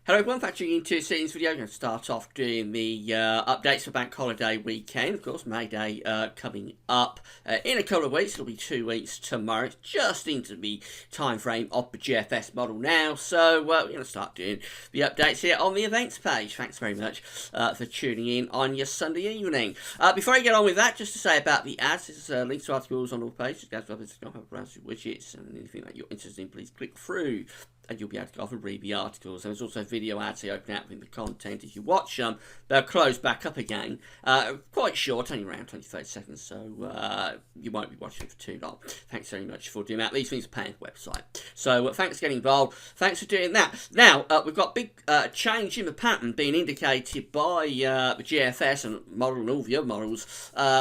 Hello everyone, factoring into this video, I'm going to start off doing the updates for Bank Holiday weekend. Of course, May Day coming up in a couple of weeks. It'll be 2 weeks tomorrow. It's just into the time frame of the GFS model now. So we're going to start doing the updates here on the events page. Thanks very much for tuning in on your Sunday evening. Before I get on with that, just to say about the ads, there's links to articles on all pages. Guys, if you don't have a browser widgets and anything that you're interested in, please click through and you'll be able to go off and read the articles. There's also video ads they open out with the content. If you watch them, they'll close back up again. Quite short, only around 20-30 seconds, so you won't be watching it for too long. Thanks very much for doing that. These things are paying for the website. So thanks for getting involved. Thanks for doing that. Now, we've got big change in the pattern being indicated by the GFS and model and all the other models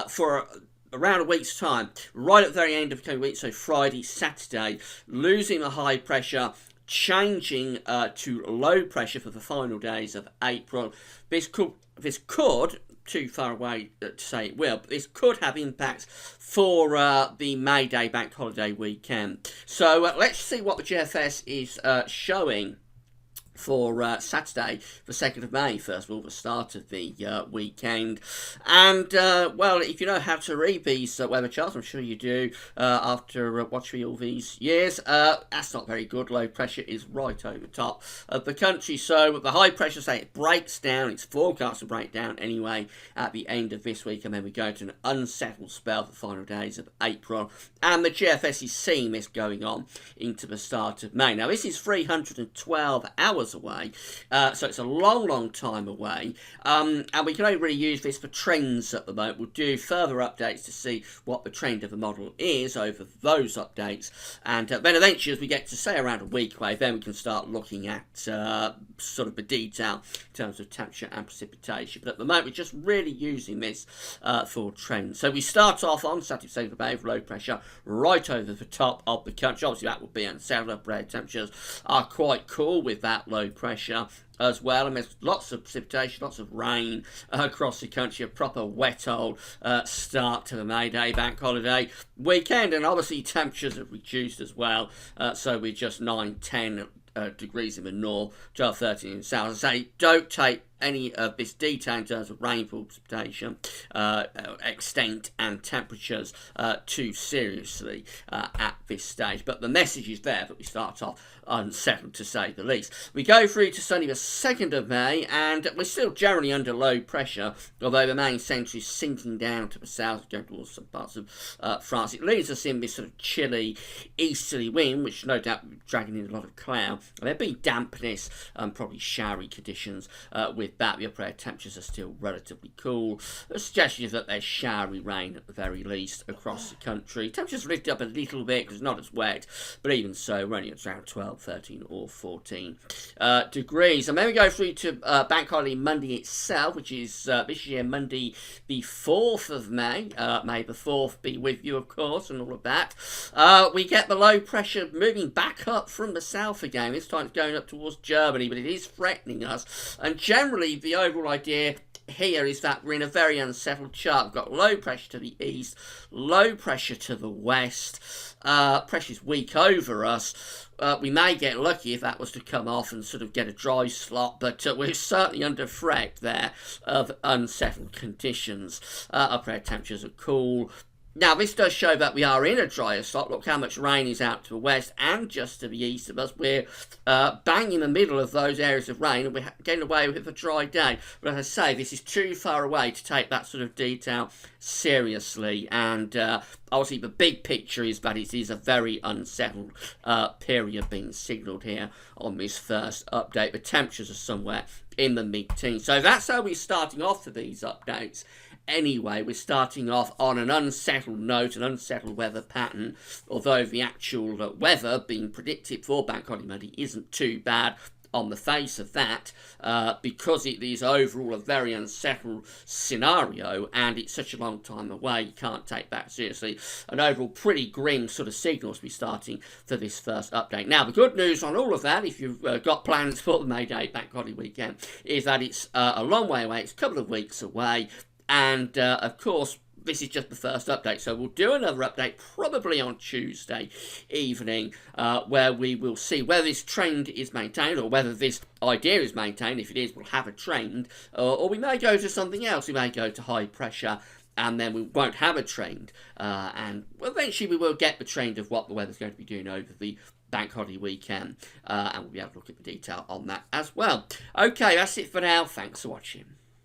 for around a week's time, right at the very end of the coming week, so Friday, Saturday, losing the high pressure, changing to low pressure for the final days of April. This could, too far away to say it will, but this could have impacts for the May Day Bank Holiday weekend. So let's see what the GFS is showing for Saturday, the 2nd of May, first of all, the start of the weekend. And, well, if you know how to read these weather charts, I'm sure you do, after watching all these years, that's not very good. Low pressure is right over top of the country. So the high pressure, say, it breaks down. It's forecast to break down anyway at the end of this week. And then we go to an unsettled spell for the final days of April. And the GFS is seeing this going on into the start of May. Now, this is 312 hours away, so it's a long time away, and we can only really use this for trends at the moment. We'll do further updates to see what the trend of the model is over those updates, and then eventually, as we get to say around a week away, then we can start looking at sort of the detail in terms of temperature and precipitation. But at the moment, we're just really using this for trends. So we start off on Saturday, 2nd of May, with low pressure right over the top of the country. Obviously, that will be unsettled. Upper temperatures are quite cool with that low pressure as well, and there's lots of precipitation, lots of rain across the country. A proper wet old start to the May Day Bank Holiday weekend, and obviously temperatures have reduced as well, so we're just 9-10 degrees in the north, 12-13 in the south. As I say, don't take any of this detail in terms of rainfall, precipitation, extent and temperatures too seriously at this stage. But the message is there that we start off unsettled, to say the least. We go through to Sunday the 2nd of May, and we're still generally under low pressure, although the main centre is sinking down to the south, going towards some parts of France. It leaves us in this sort of chilly easterly wind, which no doubt will be dragging in a lot of cloud. There'll be dampness and probably showery conditions with that. The upper air temperatures are still relatively cool. The suggestion is that there's showery rain at the very least across the country. Temperatures lift up a little bit because it's not as wet, but even so, we're only at around 12, 13 or 14 degrees. And then we go through to Bank Holiday Monday itself, which is this year Monday the 4th of May. May the 4th be with you, of course, and all of that. We get the low pressure moving back up from the south again. This time it's going up towards Germany, but it is threatening us. And generally, the overall idea here is that we're in a very unsettled chart. We've got low pressure to the east, low pressure to the west. Pressure's weak over us. We may get lucky if that was to come off and sort of get a dry slot, but we're certainly under threat there of unsettled conditions. Upper air temperatures are cool. Now, this does show that we are in a drier slot. Look how much rain is out to the west and just to the east of us. We're bang in the middle of those areas of rain, and we're getting away with a dry day. But as I say, this is too far away to take that sort of detail seriously. And obviously, the big picture is that it is a very unsettled period being signalled here on this first update. The temperatures are somewhere in the mid-teens. So that's how we're starting off for these updates. Anyway, we're starting off on an unsettled note, an unsettled weather pattern, although the actual weather being predicted for Bank Holiday Monday isn't too bad on the face of that, because it is overall a very unsettled scenario, and it's such a long time away, you can't take that seriously. An overall pretty grim sort of signals to be starting for this first update. Now, the good news on all of that, if you've got plans for the May Day Bank Holiday weekend, is that it's a long way away. It's a couple of weeks away. And, of course, this is just the first update, so we'll do another update probably on Tuesday evening, where we will see whether this trend is maintained or whether this idea is maintained. If it is, we'll have a trend, or we may go to something else. We may go to high pressure, and then we won't have a trend, and eventually we will get the trend of what the weather's going to be doing over the bank holiday weekend, and we'll be able to look at the detail on that as well. Okay, that's it for now. Thanks for watching.